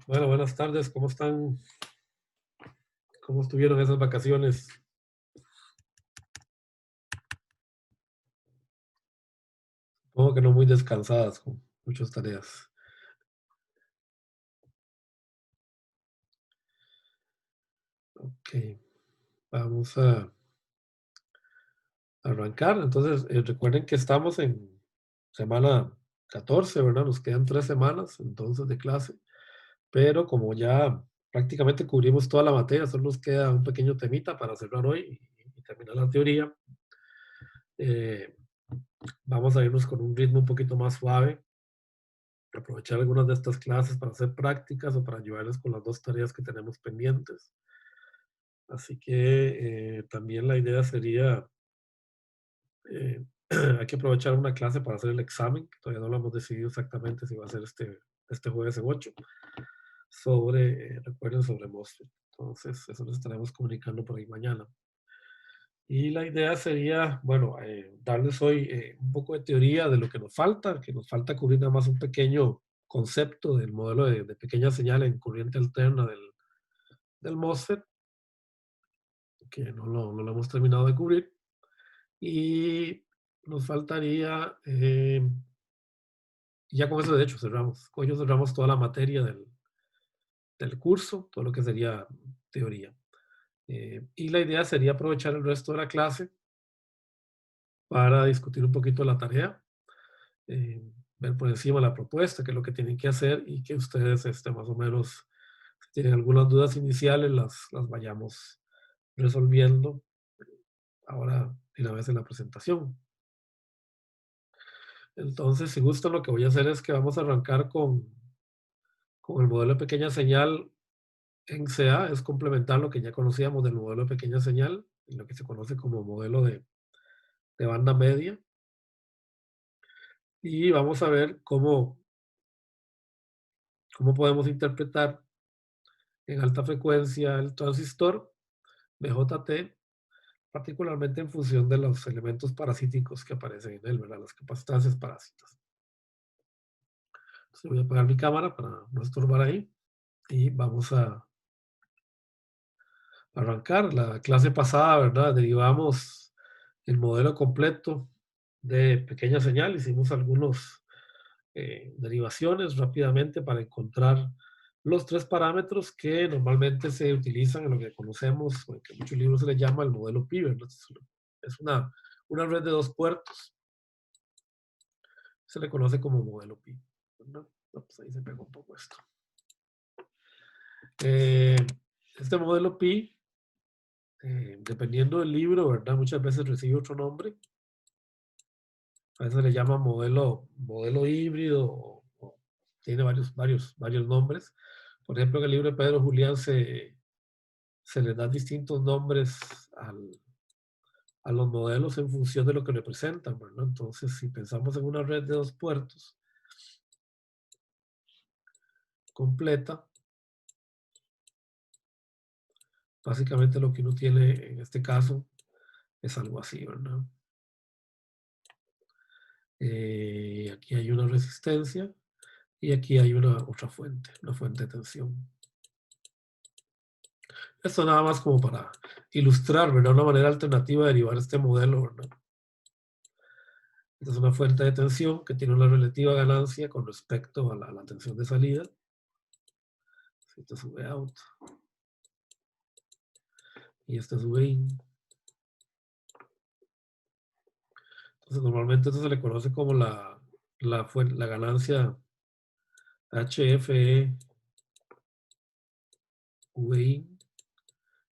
Bueno, buenas tardes, ¿cómo están? ¿Cómo estuvieron esas vacaciones? Supongo que no muy descansadas, con muchas tareas. Ok, vamos a arrancar. Entonces, recuerden que estamos en semana 14, ¿verdad? Nos quedan 3 semanas entonces de clase, pero como ya prácticamente cubrimos toda la materia, solo nos queda un pequeño temita para cerrar hoy y terminar la teoría. eh, Vamos a irnos con un ritmo un poquito más suave, aprovechar algunas de estas clases para hacer prácticas o para ayudarles con las dos tareas que tenemos pendientes. Así que también la idea sería, eh, hay que aprovechar una clase para hacer el examen, que todavía no lo hemos decidido exactamente si va a ser este jueves en 8, recuerden, sobre MOSFET. Entonces, eso lo estaremos comunicando por ahí mañana. Y la idea sería, bueno, darles hoy un poco de teoría de lo que nos falta cubrir nada más un pequeño concepto del modelo de pequeña señal en corriente alterna del MOSFET, que no lo hemos terminado de cubrir. Y nos faltaría, ya con eso de hecho cerramos, con ello cerramos toda la materia del curso, todo lo que sería teoría. Y la idea sería aprovechar el resto de la clase para discutir un poquito la tarea, eh, ver por encima la propuesta, qué es lo que tienen que hacer y que ustedes más o menos, si tienen algunas dudas iniciales, las vayamos resolviendo ahora de una vez en la presentación. Entonces, si gustan, lo que voy a hacer es que vamos a arrancar con el modelo de pequeña señal en CA, es complementar lo que ya conocíamos del modelo de pequeña señal, en lo que se conoce como modelo de banda media. Y vamos a ver cómo podemos interpretar en alta frecuencia el transistor BJT, particularmente en función de los elementos parasíticos que aparecen en él, ¿verdad? Las capacitancias parásitas. Entonces voy a apagar mi cámara para no estorbar ahí y vamos a arrancar. La clase pasada, ¿verdad? Derivamos el modelo completo de pequeña señal, hicimos algunas derivaciones rápidamente para encontrar los tres parámetros que normalmente se utilizan en lo que conocemos, o en que en muchos libros se le llama el modelo pi, ¿verdad? Es una red de dos puertos, se le conoce como modelo pi, ¿verdad? No, pues ahí se pegó un poco esto. Eh, este modelo pi, dependiendo del libro, ¿verdad? Muchas veces recibe otro nombre. A veces le llama modelo híbrido o tiene varios nombres. Por ejemplo, en el libro de Pedro Julián se le dan distintos nombres a los modelos en función de lo que representan, ¿verdad? Entonces, si pensamos en una red de dos puertos completa, básicamente lo que uno tiene en este caso es algo así, ¿verdad? Aquí hay una resistencia y aquí hay una fuente de tensión. Esto nada más como para ilustrar, ¿verdad? Una manera alternativa de derivar este modelo, ¿verdad? Esta es una fuente de tensión que tiene una relativa ganancia con respecto a la tensión de salida. Esto sube out. Y este sube in. Entonces, normalmente esto se le conoce como la ganancia HFE V in.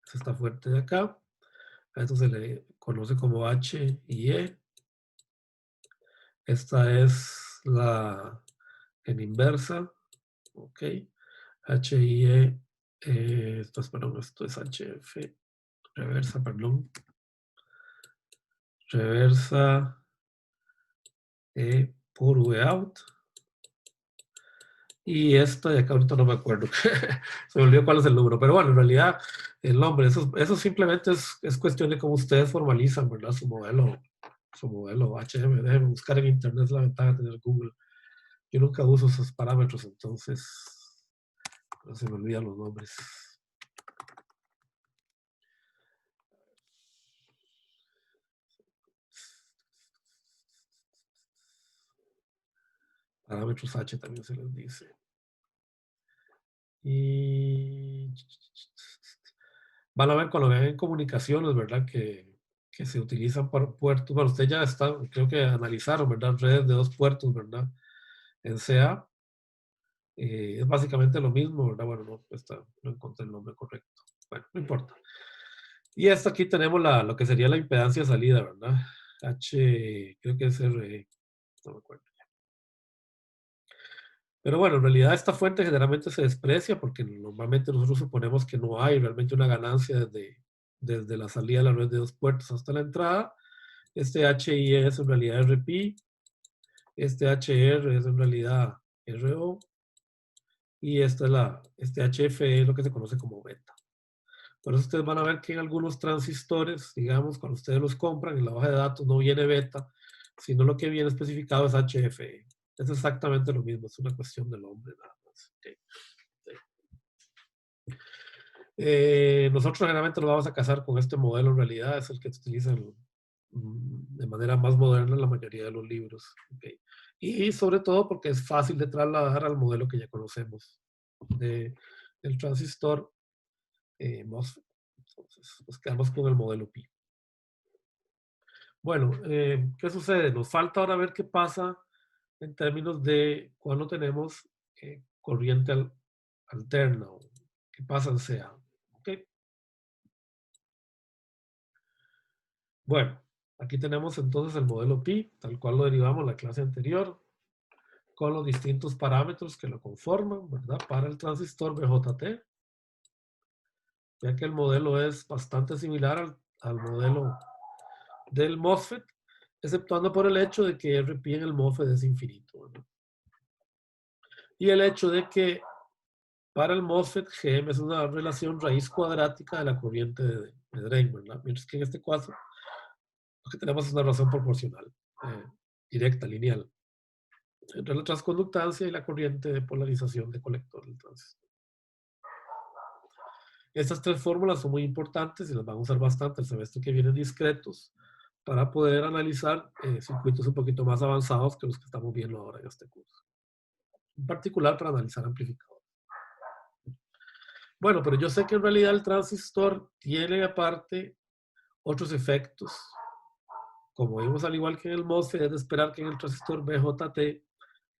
Es esta fuente de acá. A esto se le conoce como H y E. Esta es en inversa. Ok. H y E. Esto es HF. Reversa, perdón. Reversa E por V out. Y esta de acá ahorita no me acuerdo. Se me olvidó cuál es el número. Pero bueno, en realidad el nombre, eso simplemente es cuestión de cómo ustedes formalizan, ¿verdad? Su modelo HM. Déjenme buscar en internet, es la ventaja de tener Google. Yo nunca uso esos parámetros, entonces No se me olvidan los nombres. Parámetros H también se les dice. Y van a ver cuando vean en comunicaciones, ¿verdad? Que se utilizan para puertos. Bueno, ustedes ya están, creo que analizaron, ¿verdad? Redes de 2 puertos, ¿verdad? En CA. Es básicamente lo mismo, ¿verdad? Bueno, no encontré el nombre correcto. Bueno, no importa. Y esto aquí tenemos lo que sería la impedancia salida, ¿verdad? H, creo que es R, no me acuerdo. Pero bueno, en realidad esta fuente generalmente se desprecia porque normalmente nosotros suponemos que no hay realmente una ganancia desde la salida de la red de 2 puertos hasta la entrada. Este HI es en realidad RP, este HR es en realidad RO y este HFE es lo que se conoce como beta. Por eso ustedes van a ver que en algunos transistores, digamos, cuando ustedes los compran, en la hoja de datos no viene beta, sino lo que viene especificado es HFE. Es exactamente lo mismo, es una cuestión del nombre nada más. Okay. Nosotros generalmente lo vamos a casar con este modelo, en realidad es el que se utiliza de manera más moderna en la mayoría de los libros. Okay. Y sobre todo porque es fácil de trasladar al modelo que ya conocemos del transistor MOSFET. Entonces, nos quedamos con el modelo Pi. Bueno, ¿qué sucede? Nos falta ahora ver qué pasa en términos de cuando tenemos corriente alterna o qué pasa en CA. ¿Okay? Bueno, aquí tenemos entonces el modelo Pi, tal cual lo derivamos en la clase anterior, con los distintos parámetros que lo conforman, ¿verdad? Para el transistor BJT, ya que el modelo es bastante similar al modelo del MOSFET, exceptuando por el hecho de que RP en el MOSFET es infinito, ¿verdad? Y el hecho de que para el MOSFET GM es una relación raíz cuadrática de la corriente de drain, ¿verdad? Mientras que en este caso lo que tenemos es una relación proporcional, directa, lineal, entre la transconductancia y la corriente de polarización de colector del transistor. Estas 3 fórmulas son muy importantes y las van a usar bastante el semestre que viene discretos para poder analizar circuitos un poquito más avanzados que los que estamos viendo ahora en este curso. En particular para analizar amplificadores. Bueno, pero yo sé que en realidad el transistor tiene aparte otros efectos. Como vimos al igual que en el MOSFET, es de esperar que en el transistor BJT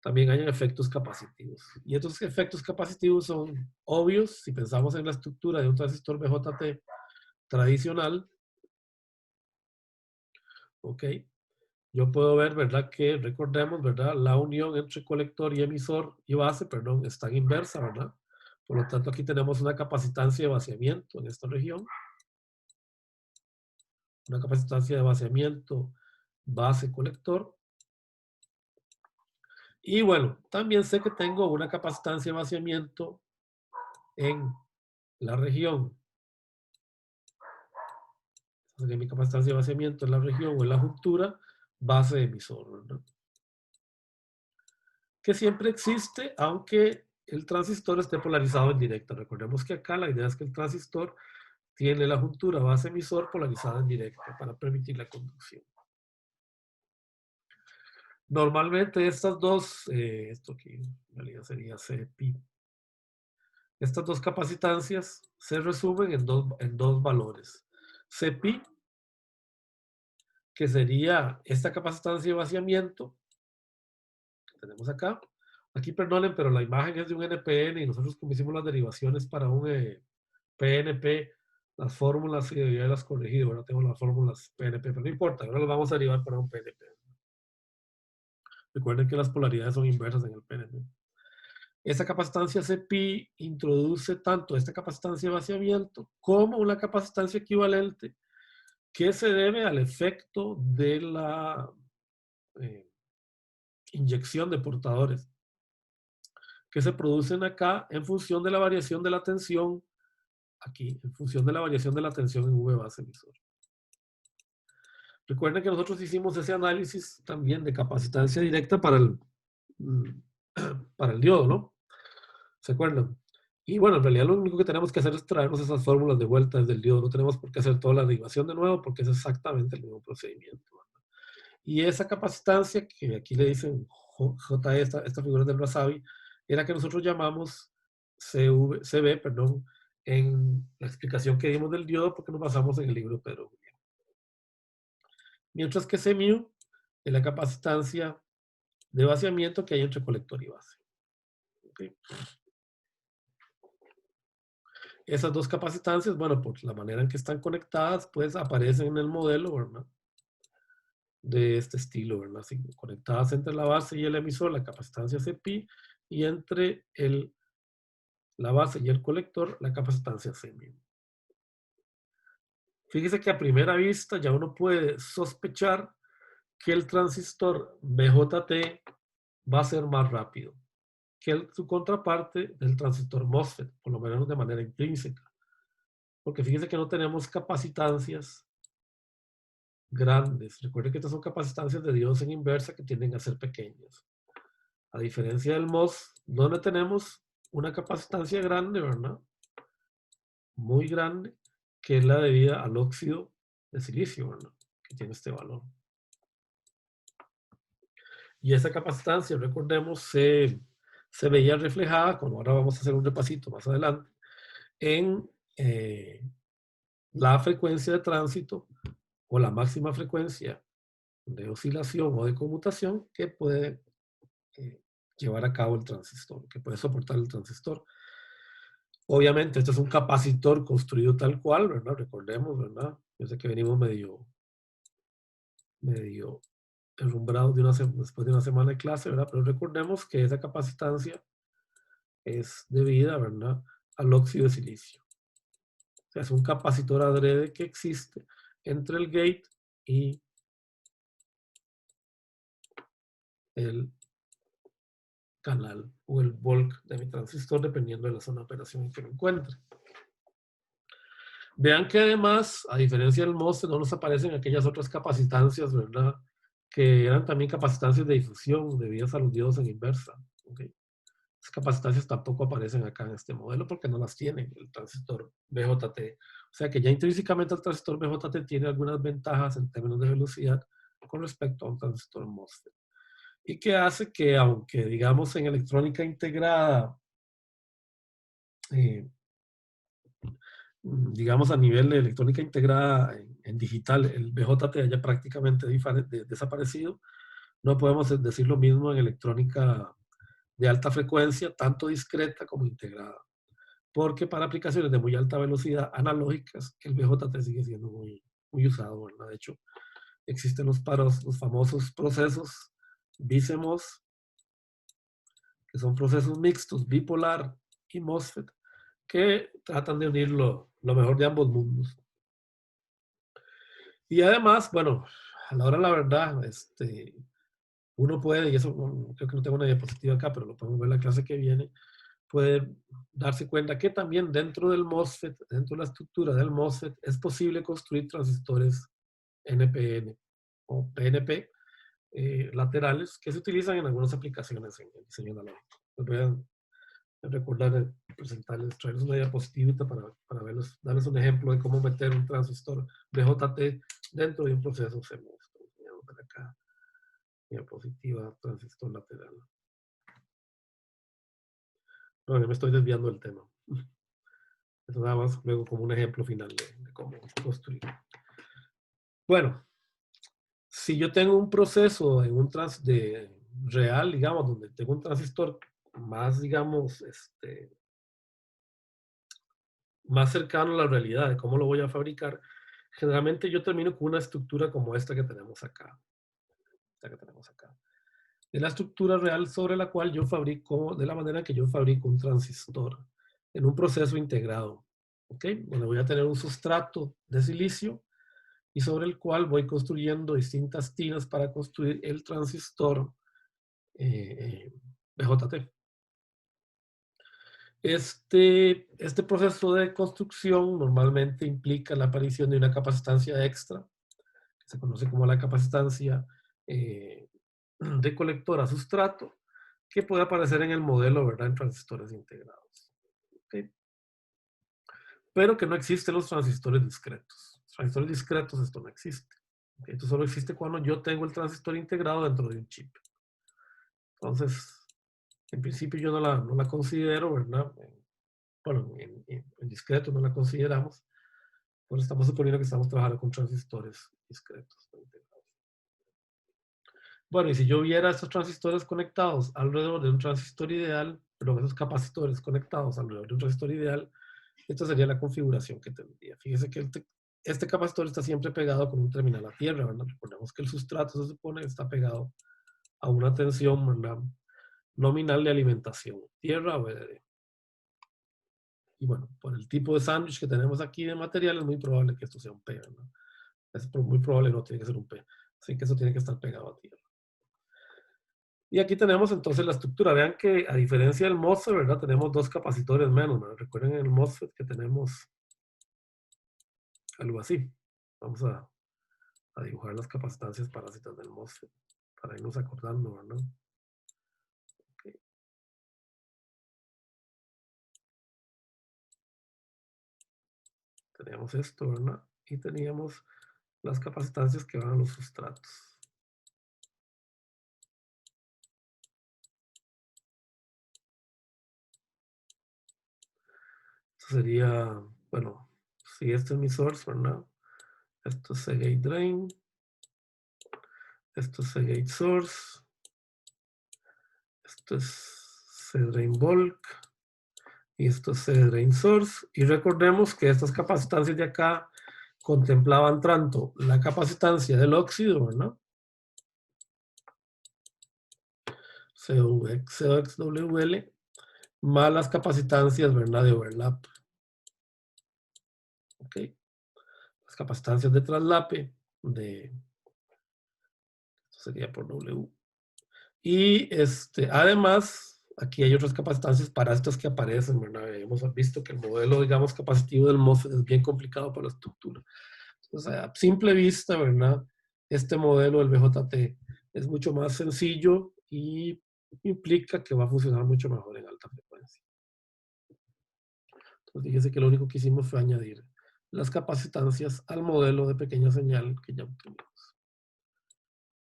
también hayan efectos capacitivos. Y estos efectos capacitivos son obvios si pensamos en la estructura de un transistor BJT tradicional. Ok. Yo puedo ver, ¿verdad? Que recordemos, ¿verdad? La unión entre colector y emisor y base, perdón, está en inversa, ¿verdad? Por lo tanto, aquí tenemos una capacitancia de vaciamiento en esta región. Una capacitancia de vaciamiento base-colector. Y bueno, también sé que tengo una capacitancia de vaciamiento en la región. Sería mi capacitancia de vaciamiento en la región o en la juntura base-emisor, ¿verdad? Que siempre existe, aunque el transistor esté polarizado en directo. Recordemos que acá la idea es que el transistor tiene la juntura base-emisor polarizada en directo para permitir la conducción. Normalmente estas dos, esto aquí en realidad sería CPI. Estas dos capacitancias se resumen en dos valores. CPI, que sería esta capacitancia de vaciamiento que tenemos acá. Aquí perdonen, pero la imagen es de un NPN y nosotros como hicimos las derivaciones para un PNP, las fórmulas y ya las corregido. Ahora tengo las fórmulas PNP, pero no importa, ahora las vamos a derivar para un PNP. Recuerden que las polaridades son inversas en el PNP. Esta capacitancia CPI introduce tanto esta capacitancia de vaciamiento como una capacitancia equivalente que se debe al efecto de la inyección de portadores que se producen acá en función de la variación de la tensión, aquí, en función de la variación de la tensión en V base emisor. Recuerden que nosotros hicimos ese análisis también de capacitancia directa para el diodo, ¿no? ¿Se acuerdan? Y bueno, en realidad lo único que tenemos que hacer es traernos esas fórmulas de vuelta desde el diodo. No tenemos por qué hacer toda la derivación de nuevo porque es exactamente el mismo procedimiento. Y esa capacitancia, que aquí le dicen JE, esta figura del Razavi, era que nosotros llamamos CB, perdón, en la explicación que dimos del diodo porque nos basamos en el libro de Pedro Julián. Mientras que CMU es la capacitancia de vaciamiento que hay entre colector y base. ¿Okay? Esas dos capacitancias, bueno, por la manera en que están conectadas, pues aparecen en el modelo, ¿verdad? De este estilo, ¿verdad? Así, conectadas entre la base y el emisor, la capacitancia CPI, y entre la base y el colector, la capacitancia CMU. Fíjese que a primera vista ya uno puede sospechar que el transistor BJT va a ser más rápido que su contraparte del transistor MOSFET, por lo menos de manera intrínseca. Porque fíjese que no tenemos capacitancias grandes. Recuerden que estas son capacitancias de diodos en inversa que tienden a ser pequeñas. A diferencia del MOS, donde tenemos una capacitancia grande, ¿verdad? Muy grande, que es la debida al óxido de silicio, ¿verdad? Que tiene este valor. Y esa capacitancia, recordemos, se veía reflejada, como ahora vamos a hacer un repasito más adelante, en la frecuencia de tránsito o la máxima frecuencia de oscilación o de conmutación que puede llevar a cabo el transistor, que puede soportar el transistor. Obviamente, este es un capacitor construido tal cual, ¿verdad? Recordemos, ¿verdad? Yo sé que venimos medio enrumbrados después de una semana de clase, ¿verdad? Pero recordemos que esa capacitancia es debida, ¿verdad? Al óxido de silicio. O sea, es un capacitor adrede que existe entre el gate y el canal o el bulk de mi transistor, dependiendo de la zona de operación en que me encuentre. Vean que además, a diferencia del MOSFET, no nos aparecen aquellas otras capacitancias, ¿verdad? Que eran también capacitancias de difusión debidas a los diodos en inversa. ¿Okay? Las capacitancias tampoco aparecen acá en este modelo porque no las tiene el transistor BJT. O sea que ya intrínsecamente el transistor BJT tiene algunas ventajas en términos de velocidad con respecto a un transistor MOSFET. Y que hace que, aunque digamos en electrónica integrada, eh, digamos a nivel de electrónica integrada en digital, el BJT haya prácticamente desaparecido, no podemos decir lo mismo en electrónica de alta frecuencia, tanto discreta como integrada. Porque para aplicaciones de muy alta velocidad analógicas, el BJT sigue siendo muy usado, ¿verdad? De hecho, existen los famosos procesos BICMOS, que son procesos mixtos, bipolar y MOSFET, que tratan de unir lo mejor de ambos mundos. Y además, bueno, a la hora de la verdad, uno puede, y eso creo que no tengo una diapositiva acá, pero lo podemos ver en la clase que viene, puede darse cuenta que también dentro del MOSFET, dentro de la estructura del MOSFET, es posible construir transistores NPN o PNP laterales que se utilizan en algunas aplicaciones en el diseño analógico. Les voy a recordar presentarles, traerles una diapositiva para verlos, darles un ejemplo de cómo meter un transistor BJT dentro de un proceso CMOS. Voy a ver acá, diapositiva, transistor lateral. Bueno, me estoy desviando del tema. Eso nada más luego como un ejemplo final de cómo construir. Bueno, si yo tengo un proceso en un real, digamos, donde tengo un transistor más, digamos, más cercano a la realidad de cómo lo voy a fabricar, generalmente yo termino con una estructura como esta que tenemos acá. Esta que tenemos acá. Es la estructura real sobre la cual yo fabrico, de la manera que yo fabrico un transistor en un proceso integrado. ¿Ok? Donde voy a tener un sustrato de silicio y sobre el cual voy construyendo distintas tiras para construir el transistor BJT. Este proceso de construcción normalmente implica la aparición de una capacitancia extra, que se conoce como la capacitancia de colector a sustrato, que puede aparecer en el modelo, ¿verdad? En transistores integrados. ¿ok? Pero que no existen los transistores discretos. Los transistores discretos, esto no existe. ¿Ok? Esto solo existe cuando yo tengo el transistor integrado dentro de un chip. Entonces, en principio yo no la considero, ¿verdad? Bueno, en discreto no la consideramos. Pues estamos suponiendo que estamos trabajando con transistores discretos. Bueno, y si yo viera estos transistores conectados alrededor de un transistor ideal, pero esos capacitores conectados alrededor de un transistor ideal, esta sería la configuración que tendría. Fíjese que este capacitor está siempre pegado con un terminal a tierra, ¿verdad? Recordemos que el sustrato se supone que está pegado a una tensión, ¿verdad?, nominal de alimentación, tierra o VDD. Y bueno, por el tipo de sándwich que tenemos aquí de material, es muy probable que esto sea un P, ¿verdad? Es muy probable, no tiene que ser un P. Así que eso tiene que estar pegado a tierra. Y aquí tenemos entonces la estructura. Vean que a diferencia del MOSFET, ¿verdad? Tenemos dos capacitores menos, ¿verdad? Recuerden en el MOSFET que tenemos algo así. Vamos a dibujar las capacitancias parásitas del MOSFET para irnos acordando, ¿verdad? Okay. Teníamos esto, ¿verdad? Y teníamos las capacitancias que van a los sustratos. Esto sería, bueno, si este es mi source, ¿verdad? Esto es gate drain. Esto es gate source. Esto es drain bulk. Y esto es drain source. Y recordemos que estas capacitancias de acá contemplaban tanto la capacitancia del óxido, ¿verdad? COXWL, más las capacitancias, ¿verdad?, de overlap. ¿Ok? Las capacitancias de traslape, esto sería por W. Y además, aquí hay otras capacitancias para estas que aparecen, ¿verdad? Hemos visto que el modelo, digamos, capacitivo del MOSFET es bien complicado para la estructura. Entonces, a simple vista, ¿verdad? Este modelo del BJT es mucho más sencillo y implica que va a funcionar mucho mejor en alta frecuencia. Entonces, fíjese que lo único que hicimos fue añadir las capacitancias al modelo de pequeña señal que ya obtuvimos.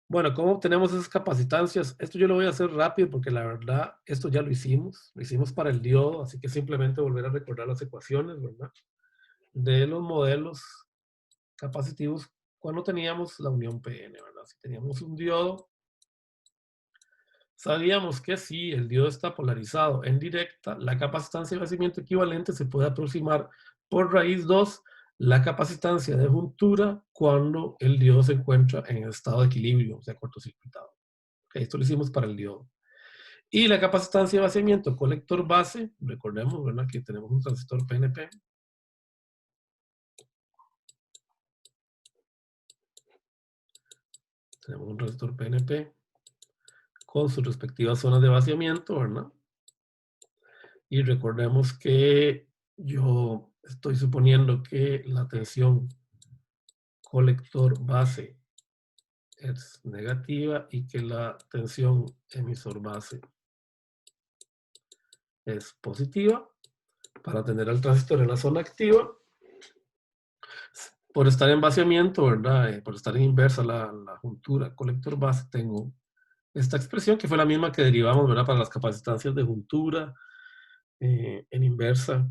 Bueno, ¿cómo obtenemos esas capacitancias? Esto yo lo voy a hacer rápido porque la verdad, esto ya lo hicimos para el diodo, así que simplemente volver a recordar las ecuaciones, ¿verdad?, de los modelos capacitivos cuando teníamos la unión PN, ¿verdad? Si teníamos un diodo, sabíamos que si el diodo está polarizado en directa, la capacitancia de vencimiento equivalente se puede aproximar por raíz 2 la capacitancia de juntura cuando el diodo se encuentra en estado de equilibrio, o sea, cortocircuitado. Okay, esto lo hicimos para el diodo. Y la capacitancia de vaciamiento colector base, recordemos, ¿verdad?, que tenemos un transistor PNP. Tenemos un transistor PNP con sus respectivas zonas de vaciamiento, ¿verdad? Y recordemos que yo estoy suponiendo que la tensión colector base es negativa y que la tensión emisor base es positiva para tener al transistor en la zona activa. Por estar en vaciamiento, ¿verdad? Por estar en inversa la juntura colector base, tengo esta expresión que fue la misma que derivamos, ¿verdad?, para las capacitancias de juntura en inversa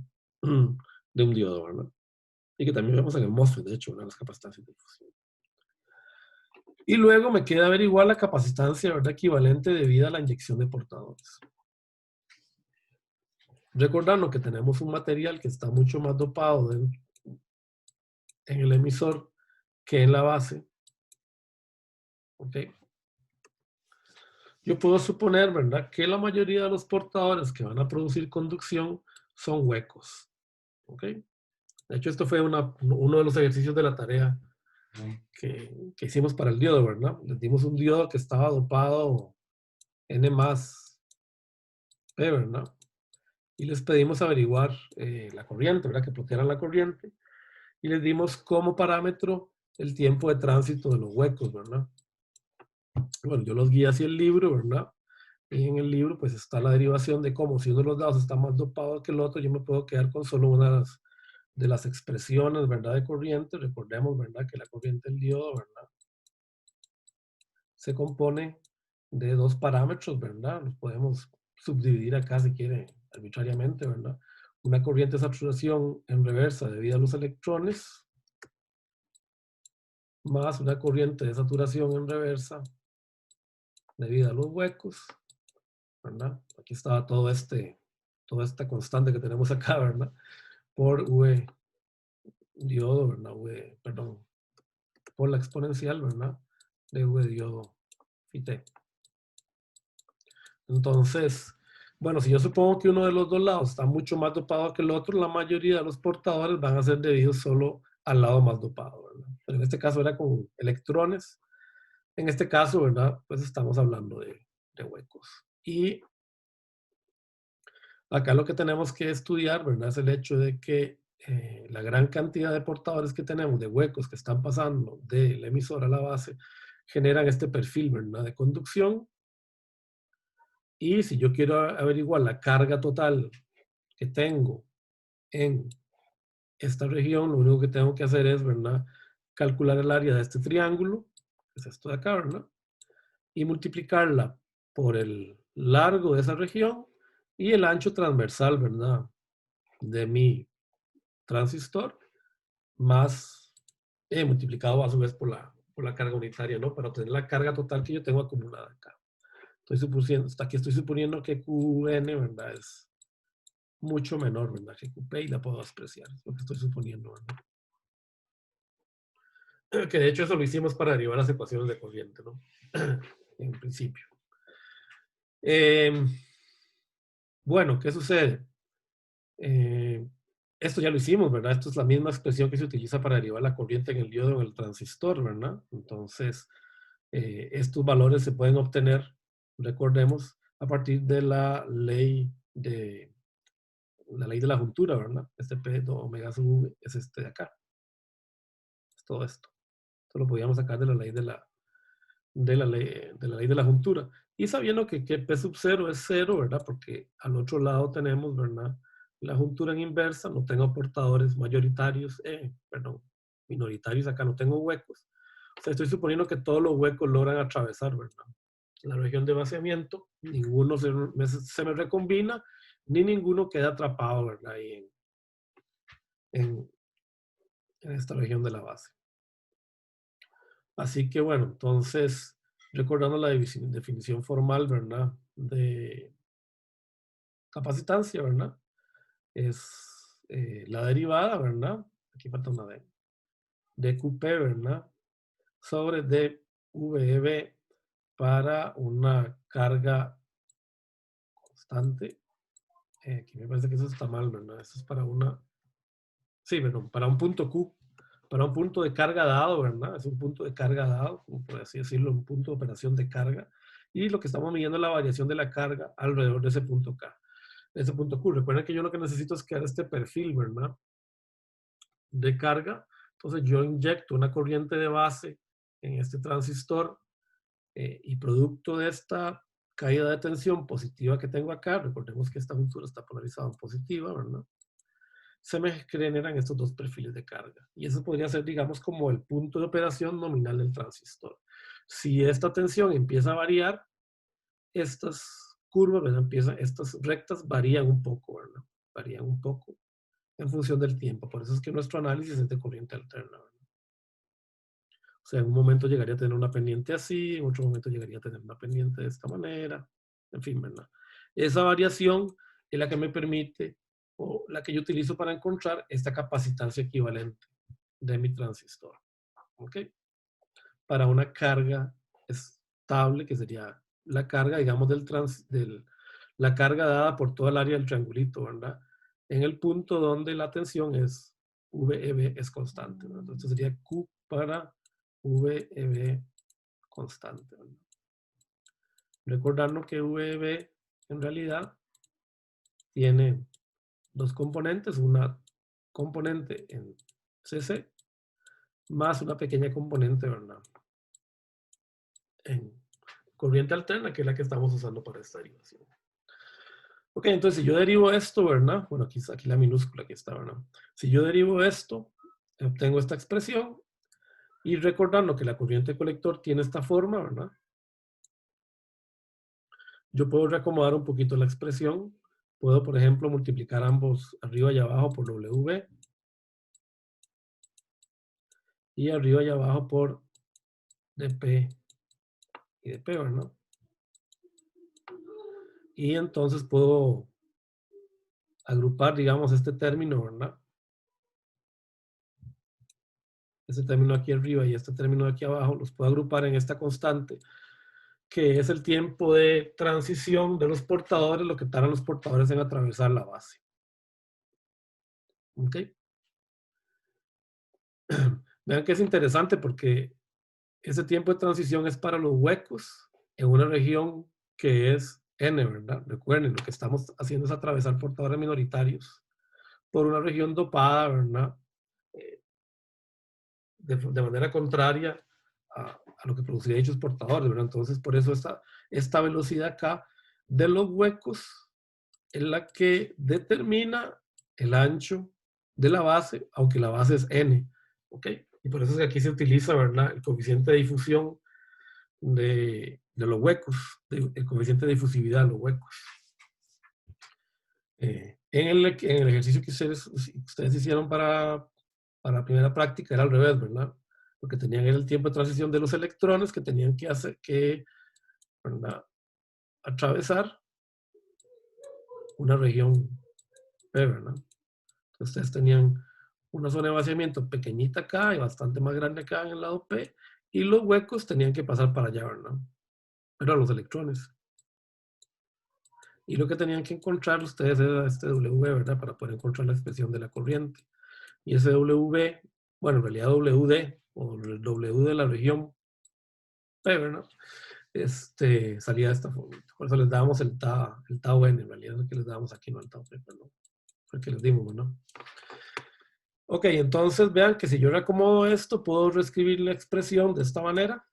de un diodo, ¿verdad? Y que también vemos en el MOSFET, de hecho, una de las capacitancias de difusión. Y luego me queda averiguar la capacitancia, ¿verdad?, equivalente debida a la inyección de portadores. Recordando que tenemos un material que está mucho más dopado en el emisor que en la base. ¿Ok? Yo puedo suponer, ¿verdad?, que la mayoría de los portadores que van a producir conducción son huecos. ¿Ok? De hecho, esto fue uno de los ejercicios de la tarea que hicimos para el diodo, ¿verdad? Les dimos un diodo que estaba dopado N más P, ¿verdad? Y les pedimos averiguar la corriente, ¿verdad?, que plotearan la corriente. Y les dimos como parámetro el tiempo de tránsito de los huecos, ¿verdad? Bueno, yo los guié hacia el libro, ¿verdad? Y en el libro, pues está la derivación de cómo si uno de los lados está más dopado que el otro, yo me puedo quedar con solo una de las expresiones, ¿verdad? De corriente. Recordemos, ¿verdad? Que la corriente del diodo, ¿verdad? Se compone de dos parámetros, ¿verdad? Los podemos subdividir acá si quiere arbitrariamente, ¿verdad? Una corriente de saturación en reversa debido a los electrones, más una corriente de saturación en reversa debido a los huecos, ¿verdad? Aquí estaba toda esta constante que tenemos acá, ¿verdad? Por V diodo, ¿verdad? Perdón, por la exponencial, ¿verdad? De V diodo y T. Entonces, bueno, si yo supongo que uno de los dos lados está mucho más dopado que el otro, la mayoría de los portadores van a ser debidos solo al lado más dopado, ¿verdad? Pero en este caso era con electrones. En este caso, ¿verdad? Pues estamos hablando de huecos. Y acá lo que tenemos que estudiar, ¿verdad? Es el hecho de que la gran cantidad de portadores que tenemos, de huecos que están pasando del emisor a la base, generan este perfil, ¿verdad? De conducción. Y si yo quiero averiguar la carga total que tengo en esta región, lo único que tengo que hacer es, ¿verdad? Calcular el área de este triángulo, que es esto de acá, ¿verdad? Y multiplicarla por el largo de esa región y el ancho transversal, ¿verdad? De mi transistor, más multiplicado a su vez por la carga unitaria, ¿no? Para obtener la carga total que yo tengo acumulada acá. Hasta aquí estoy suponiendo que Qn, ¿verdad? Es mucho menor, ¿verdad? Que Qp y la puedo despreciar, es lo que estoy suponiendo, ¿verdad? Que de hecho eso lo hicimos para derivar las ecuaciones de corriente, ¿no? En principio. Bueno, ¿qué sucede? Esto ya lo hicimos, ¿verdad? Esto es la misma expresión que se utiliza para derivar la corriente en el diodo en el transistor, ¿verdad? Entonces, estos valores se pueden obtener, recordemos, a partir de la ley de la juntura, ¿verdad? Este P de omega sub V es este de acá. Es todo esto. Esto lo podíamos sacar de la ley de la juntura. Y sabiendo que P sub 0 es 0, ¿verdad? Porque al otro lado tenemos, ¿verdad? La juntura en inversa, no tengo portadores mayoritarios, perdón, minoritarios, acá no tengo huecos. O sea, estoy suponiendo que todos los huecos logran atravesar, ¿verdad? La región de vaciamiento, ninguno se me recombina, ni ninguno queda atrapado, ¿verdad? Ahí en, en esta región de la base. Así que bueno, entonces, recordando la definición formal, ¿verdad? De capacitancia, ¿verdad? Es la derivada, ¿verdad? Aquí falta una D. De QP, ¿verdad? Sobre dVb para una carga constante. Aquí me parece que eso está mal, ¿verdad? Eso es para una... Sí, perdón, para un punto Q. Para un punto de carga dado, ¿verdad? Es un punto de carga dado, como por así decirlo, un punto de operación de carga. Y lo que estamos midiendo es la variación de la carga alrededor de ese punto K, de ese punto Q. Recuerden que yo lo que necesito es crear este perfil, ¿verdad? De carga. Entonces yo inyecto una corriente de base en este transistor y producto de esta caída de tensión positiva que tengo acá, recordemos que esta juntura está polarizada en positiva, ¿verdad? Se me generan estos dos perfiles de carga. Y eso podría ser, digamos, como el punto de operación nominal del transistor. Si esta tensión empieza a variar, estas curvas, ¿verdad? Estas rectas varían un poco, ¿verdad? Varían un poco en función del tiempo. Por eso es que nuestro análisis es de corriente alterna, ¿verdad? O sea, en un momento llegaría a tener una pendiente así, en otro momento llegaría a tener una pendiente de esta manera, en fin, ¿verdad? Esa variación es la que me permite, o la que yo utilizo para encontrar esta capacitancia equivalente de mi transistor, ¿ok? Para una carga estable, que sería la carga, digamos, la carga dada por toda el área del triangulito, ¿verdad? En el punto donde la tensión es VEB es constante, ¿verdad? Entonces sería Q para VEB constante, ¿verdad? Recordarnos que VEB en realidad tiene dos componentes, una componente en CC más una pequeña componente, ¿verdad? En corriente alterna, que es la que estamos usando para esta derivación. Ok, entonces si yo derivo esto, ¿verdad? Bueno, aquí la minúscula que está, ¿verdad? Si yo derivo esto, obtengo esta expresión, y recordando que la corriente colector tiene esta forma, ¿verdad? Yo puedo reacomodar un poquito la expresión. Puedo, por ejemplo, multiplicar ambos arriba y abajo por W, y arriba y abajo por dP y dP, ¿verdad? Y entonces puedo agrupar, digamos, este término, ¿verdad? Este término aquí arriba y este término aquí abajo, los puedo agrupar en esta constante, que es el tiempo de transición de los portadores, lo que tardan los portadores en atravesar la base. ¿Ok? Vean que es interesante porque ese tiempo de transición es para los huecos en una región que es N, ¿verdad? Recuerden, lo que estamos haciendo es atravesar portadores minoritarios por una región dopada, ¿verdad? Eh, de manera contraria a lo que produciría dichos portadores, ¿verdad? Entonces, por eso esta velocidad acá de los huecos es la que determina el ancho de la base, aunque la base es N, ¿ok? Y por eso es que aquí se utiliza, ¿verdad? El coeficiente de difusión de los huecos, el coeficiente de difusividad de los huecos. En el ejercicio que ustedes hicieron para la primera práctica era al revés, ¿verdad? Lo que tenían era el tiempo de transición de los electrones que tenían que hacer ¿verdad? Atravesar una región P, ¿verdad? Ustedes tenían una zona de vaciamiento pequeñita acá y bastante más grande acá en el lado P, y los huecos tenían que pasar para allá, ¿verdad? Pero los electrones. Y lo que tenían que encontrar ustedes era este W, ¿verdad? Para poder encontrar la expresión de la corriente. Y ese W, bueno, en realidad WD, o el W de la región P, ¿verdad? Salía de esta forma. Por eso les dábamos el tau N, en realidad es el que les dábamos aquí, no el tau P, perdón. Fue el que les dimos, ¿no? Ok, entonces vean que si yo reacomodo esto, puedo reescribir la expresión de esta manera.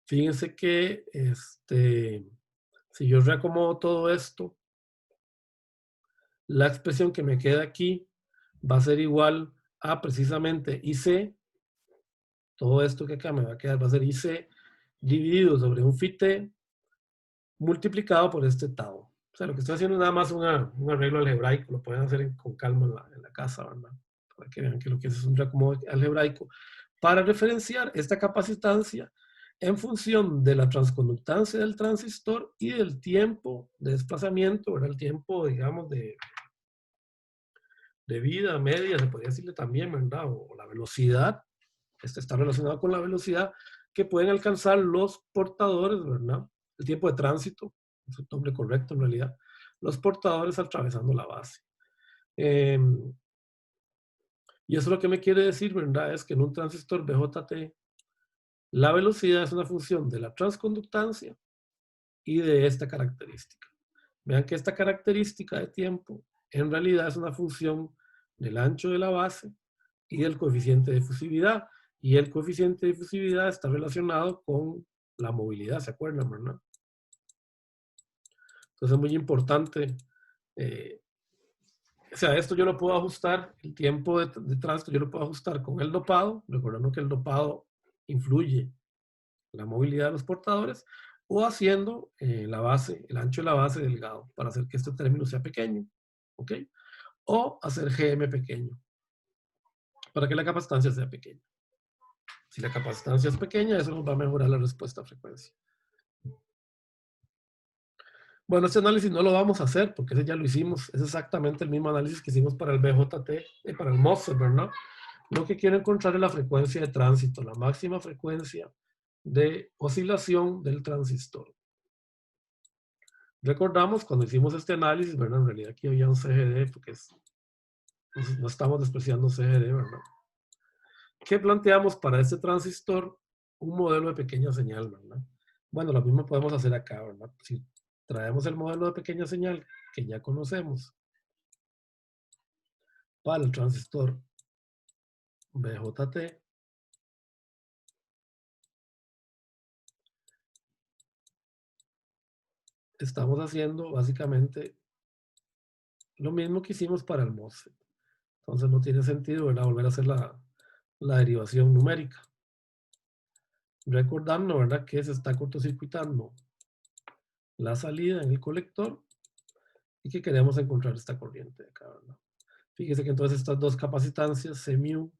Fíjense que si yo reacomodo todo esto, la expresión que me queda aquí va a ser igual a precisamente IC, todo esto que acá me va a quedar va a ser IC dividido sobre un phi t multiplicado por este tau. O sea, lo que estoy haciendo es nada más un arreglo algebraico, lo pueden hacer con calma en la casa, ¿verdad? Para que vean que lo que es un reacomodo algebraico para referenciar esta capacitancia en función de la transconductancia del transistor y del tiempo de desplazamiento, ¿verdad? El tiempo, digamos, de vida media, se podría decirle también, ¿verdad? O la velocidad, está relacionado con la velocidad que pueden alcanzar los portadores, ¿verdad? El tiempo de tránsito, es el nombre correcto en realidad, los portadores atravesando la base. Y eso lo que me quiere decir, ¿verdad? Es que en un transistor BJT, la velocidad es una función de la transconductancia y de esta característica. Vean que esta característica de tiempo en realidad es una función del ancho de la base y del coeficiente de difusividad. Y el coeficiente de difusividad está relacionado con la movilidad, ¿se acuerdan, verdad? Entonces es muy importante. O sea, esto yo lo puedo ajustar, el tiempo de tránsito yo lo puedo ajustar con el dopado, recordando que el dopado influye la movilidad de los portadores, o haciendo la base, el ancho de la base delgado, para hacer que este término sea pequeño, ¿ok? O hacer GM pequeño, para que la capacitancia sea pequeña. Si la capacitancia es pequeña, eso nos va a mejorar la respuesta a frecuencia. Bueno, este análisis no lo vamos a hacer, porque ese ya lo hicimos, es exactamente el mismo análisis que hicimos para el BJT, para el MOSFET, ¿verdad? Lo que quiero encontrar es la frecuencia de tránsito, la máxima frecuencia de oscilación del transistor. Recordamos cuando hicimos este análisis, ¿verdad? En realidad aquí había un CGD, porque no estamos despreciando CGD, ¿verdad? ¿Qué planteamos para este transistor? Un modelo de pequeña señal, ¿verdad? Bueno, lo mismo podemos hacer acá, ¿verdad? Si traemos el modelo de pequeña señal que ya conocemos para el transistor BJT, estamos haciendo básicamente lo mismo que hicimos para el MOSFET. Entonces no tiene sentido, ¿verdad?, volver a hacer la derivación numérica. Recordando, ¿verdad?, que se está cortocircuitando la salida en el colector y que queremos encontrar esta corriente de acá, ¿verdad? Fíjese que entonces estas dos capacitancias, Cmu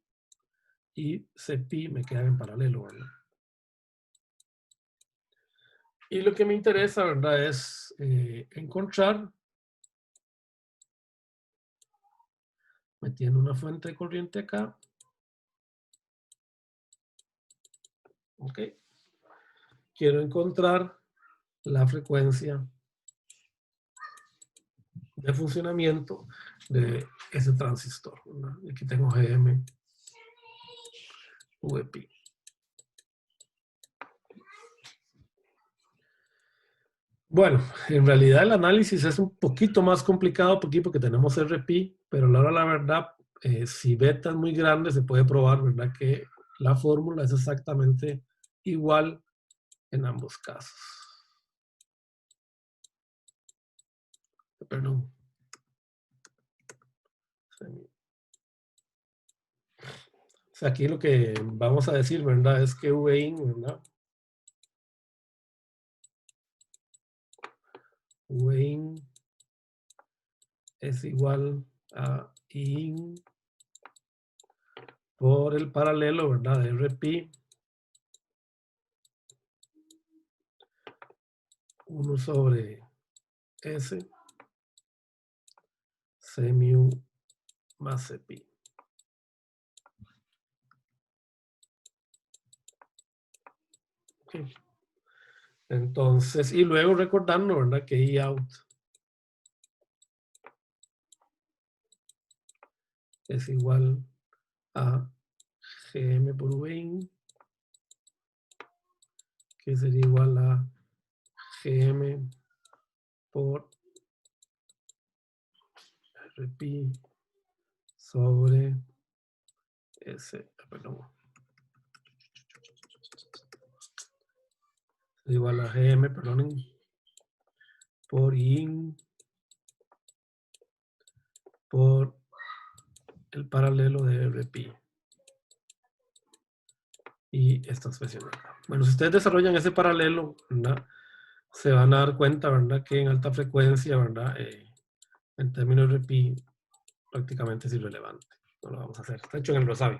y Cpi, me quedan en paralelo, ¿verdad? Y lo que me interesa, ¿verdad?, es encontrar, metiendo una fuente de corriente acá, ¿ok? Quiero encontrar la frecuencia de funcionamiento de ese transistor, ¿verdad? Aquí tengo GM, VP. Bueno, en realidad el análisis es un poquito más complicado porque tenemos RP, pero a la hora de la verdad, si beta es muy grande, se puede probar, ¿verdad?, que la fórmula es exactamente igual en ambos casos. Perdón. O sea, aquí lo que vamos a decir, ¿verdad?, es que Vin, ¿verdad?, Vin es igual a IN por el paralelo, ¿verdad?, de RP 1 sobre S C mu más Cpi. Okay. Entonces, y luego recordando, ¿verdad?, que I out es igual a Gm por Vin, que sería igual a Gm por Rp sobre S, perdón, es igual a Gm, perdonen, por IN por el paralelo de Rp. Y esta expresión acá. Bueno, si ustedes desarrollan ese paralelo, ¿verdad?, se van a dar cuenta, ¿verdad?, que en alta frecuencia, ¿verdad?, en términos de pi, prácticamente es irrelevante. No lo vamos a hacer. Está hecho en el Rosavi.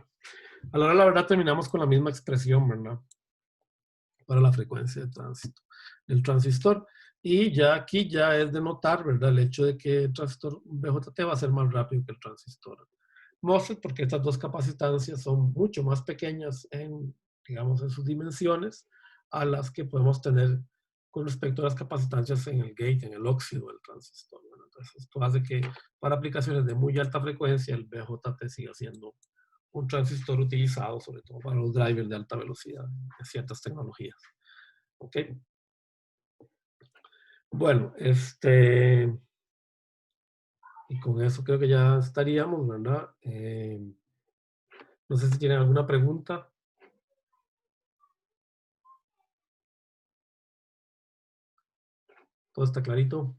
A la hora de la verdad terminamos con la misma expresión, ¿verdad?, para la frecuencia de tránsito del transistor. Y ya aquí ya es de notar, ¿verdad?, el hecho de que el transistor BJT va a ser más rápido que el transistor MOSFET, porque estas dos capacitancias son mucho más pequeñas en, digamos, en sus dimensiones a las que podemos tener con respecto a las capacitancias en el gate, en el óxido del transistor. Bueno, entonces, esto hace que para aplicaciones de muy alta frecuencia el BJT siga siendo un transistor utilizado, sobre todo para los drivers de alta velocidad de ciertas tecnologías. ¿Ok? Bueno, y con eso creo que ya estaríamos, ¿verdad? No sé si tienen alguna pregunta. Todo está clarito.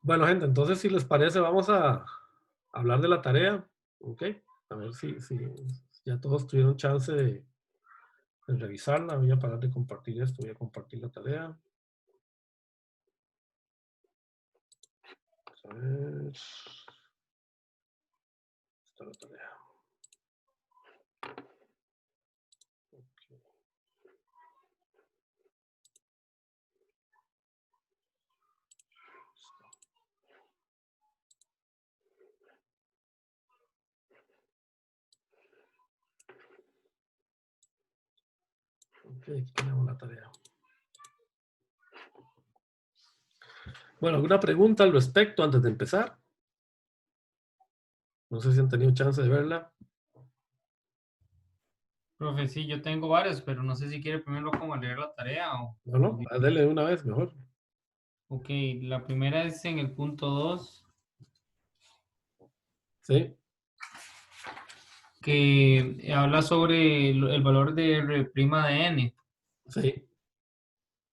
Bueno, gente, entonces si les parece, vamos a hablar de la tarea. ¿Ok? A ver si ya todos tuvieron chance de revisarla. Voy a parar de compartir esto. Voy a compartir la tarea. A ver. Está la tarea. Okay. Ok, aquí tenemos la tarea. Bueno, ¿alguna pregunta al respecto antes de empezar? No sé si han tenido chance de verla. Profe, sí, yo tengo varios, pero no sé si quiere primero como leer la tarea o... No, dale una vez mejor. Ok, la primera es en el punto 2, Sí, que habla sobre el valor de R' de n. sí.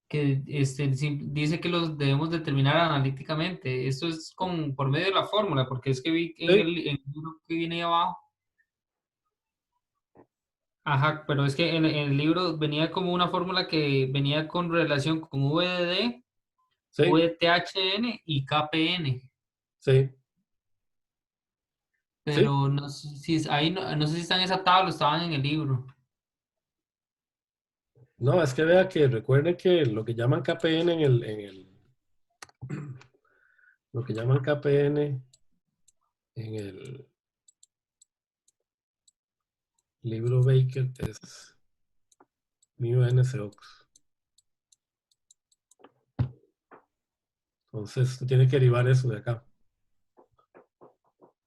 que dice que los debemos determinar analíticamente. Esto es por medio de la fórmula, porque es que vi Sí, en el libro que viene ahí abajo. Ajá, pero es que en el libro venía como una fórmula que venía con relación con VDD, sí, VTHN y KPN, sí, sí. pero no sé si ahí no sé si está en esa tabla o estaban en el libro. No, es que vea que recuerde que lo que llaman KPN lo que llaman KPN en el libro Baker es MUNCOX. Entonces, usted tiene que derivar eso de acá.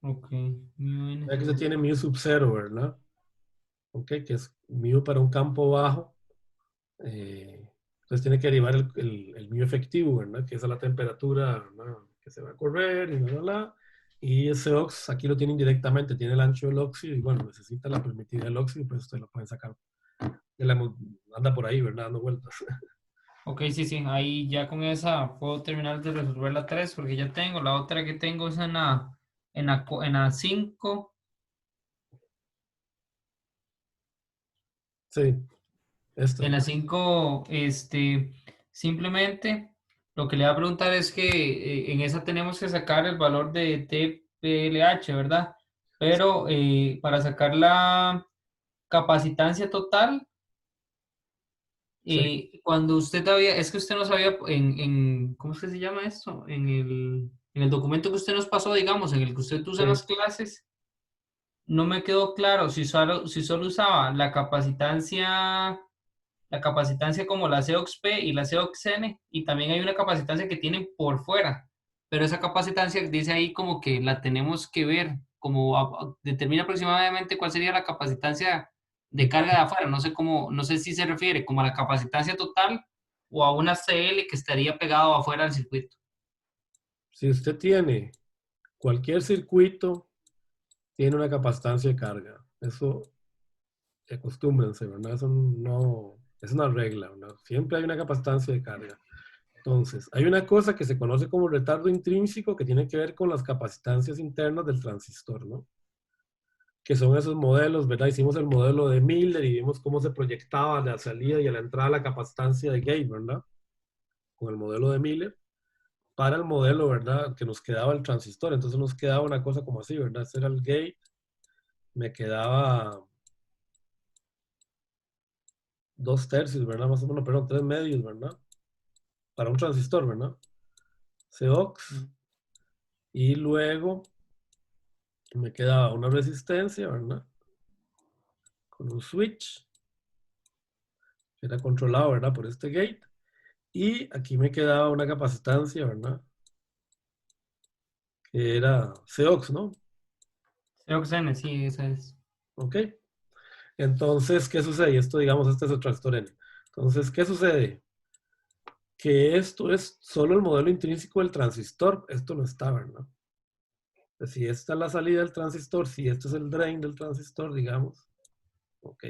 Ok, Vea que usted MUNCO. tiene mu sub 0, ¿verdad? Ok, que es mu para un campo bajo. Entonces tiene que derivar el mu efectivo, ¿verdad? Que es a la temperatura, ¿verdad? Que se va a correr y bla, bla, bla. Y ese ox aquí lo tiene indirectamente, tiene el ancho del óxido y bueno, necesita la permitida del óxido, pues usted lo pueden sacar. Anda por ahí, ¿verdad? Dando vueltas. Ok, sí, sí, ahí ya con esa puedo terminar de resolver la 3 porque ya tengo. La otra que tengo es en la 5. Sí, En esta. la 5 simplemente lo que le voy a preguntar es que en esa tenemos que sacar el valor de TPLH, ¿verdad? Pero para sacar la capacitancia total, Sí, cuando usted había, es que usted no sabía ¿cómo es que se llama esto? En el documento que usted nos pasó, digamos, en el que usted usa en sí, las clases, no me quedó claro si solo usaba la capacitancia como la COXP y la COXN, y también hay una capacitancia que tienen por fuera, pero esa capacitancia dice ahí como que la tenemos que ver, como determina aproximadamente cuál sería la capacitancia de de carga de carga. afuera, no sé cómo, no sé si se refiere como a la capacitancia total o a una CL que estaría pegado afuera del circuito. Si usted tiene cualquier circuito, tiene una capacitancia de carga. Eso, acostúmbrense, ¿verdad? Eso no, es una regla, ¿verdad? Siempre hay una capacitancia de carga. Entonces, hay una cosa que se conoce como retardo intrínseco que tiene que ver con las capacitancias internas del transistor, ¿no? Que son esos modelos, ¿verdad? Hicimos el modelo de Miller y vimos cómo se proyectaba a la salida y a la entrada la capacitancia de gate, ¿verdad? Con el modelo de Miller para el modelo, ¿verdad? Que nos quedaba el transistor. Entonces nos quedaba una cosa como así, ¿verdad? Este era el gate, me quedaba 2/3, ¿verdad? Más o menos, perdón, 3/2, ¿verdad? Para un transistor, ¿verdad? Cox. Mm. Y luego me quedaba una resistencia, ¿verdad? Con un switch, que era controlado, ¿verdad? Por este gate. Y aquí me quedaba una capacitancia, ¿verdad? Que era Cox, ¿no? COXN, sí, esa es. ¿Ok? Entonces, ¿qué sucede? Y esto, digamos, este es el transistor N. Entonces, ¿qué sucede? Que esto es solo el modelo intrínseco del transistor. Esto no está, ¿verdad? Pues si esta es la salida del transistor, si esto es el drain del transistor, digamos, ok.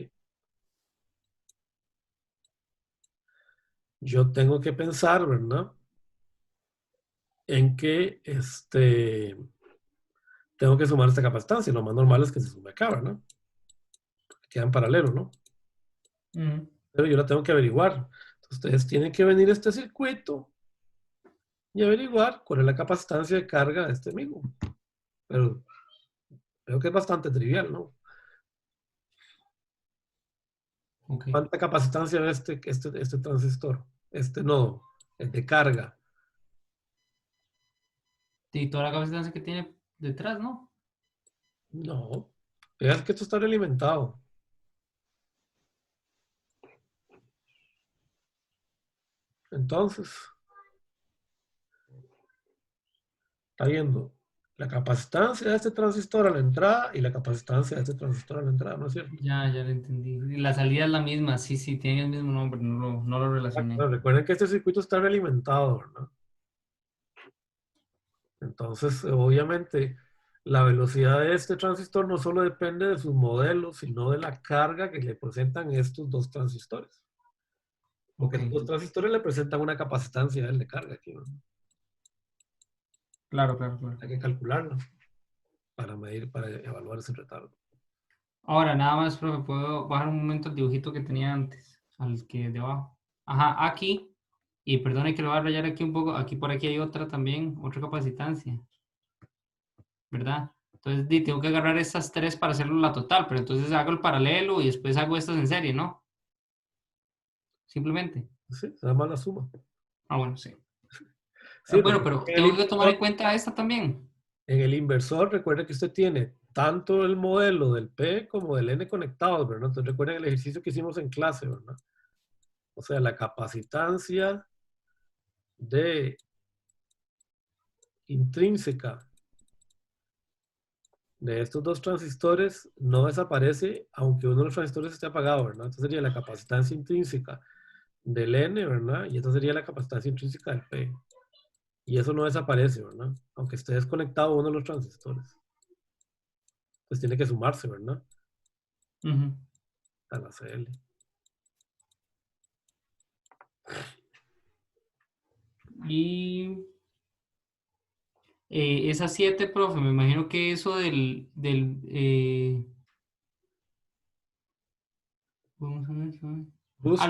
Yo tengo que pensar, ¿verdad? En que tengo que sumar esta capacitancia. Lo más normal es que se sume acá, ¿verdad? Queda en paralelo, ¿no? Mm. Pero yo la tengo que averiguar. Entonces, ustedes tienen que venir a este circuito y averiguar cuál es la capacitancia de carga de este mismo. Pero creo que es bastante trivial, ¿no? Ok. ¿Cuánta capacitancia de este transistor? Este nodo, el de carga. Y toda la capacitancia que tiene detrás, ¿no? No. Vean que esto está realimentado. Entonces, está viendo la capacitancia de este transistor a la entrada y la capacitancia de este transistor a la entrada, ¿no es cierto? Ya lo entendí. Y la salida es la misma, sí, sí, tiene el mismo nombre, no lo relacioné. Bueno, recuerden que este circuito está realimentado, ¿verdad? Entonces, obviamente, la velocidad de este transistor no solo depende de sus modelos, sino de la carga que le presentan estos dos transistores. Porque Ok, esos dos transistores le presentan una capacitancia a él de carga aquí, ¿no? claro, claro, claro. Hay que calcularla para medir, para evaluar ese retardo. Ahora, nada más, profe, puedo bajar un momento el dibujito que tenía antes, al que debajo. Ajá, aquí, y perdone que lo voy a rayar aquí un poco, aquí por aquí hay otra también, otra capacitancia, ¿verdad? Entonces, tengo que agarrar estas tres para hacerlo la total, pero entonces hago el paralelo y después hago estas en serie, ¿no? Simplemente. Sí, nada más la suma. Ah, bueno, sí. Sí, Bueno, porque pero tengo que tomar en cuenta esta también. en el inversor, recuerda que usted tiene tanto el modelo del P como del N conectados, ¿verdad? Entonces recuerden el ejercicio que hicimos en clase, ¿verdad? O sea, la capacitancia de intrínseca de estos dos transistores no desaparece aunque uno de los transistores esté apagado, ¿verdad? Entonces sería la capacitancia intrínseca del N, ¿verdad? Y esta sería la capacitancia intrínseca del P. Y eso no desaparece, ¿verdad? Aunque esté desconectado uno de los transistores. Pues tiene que sumarse, ¿verdad? Ujú. A la CL. Y esa 7, profe, me imagino que eso vamos a ver. Busque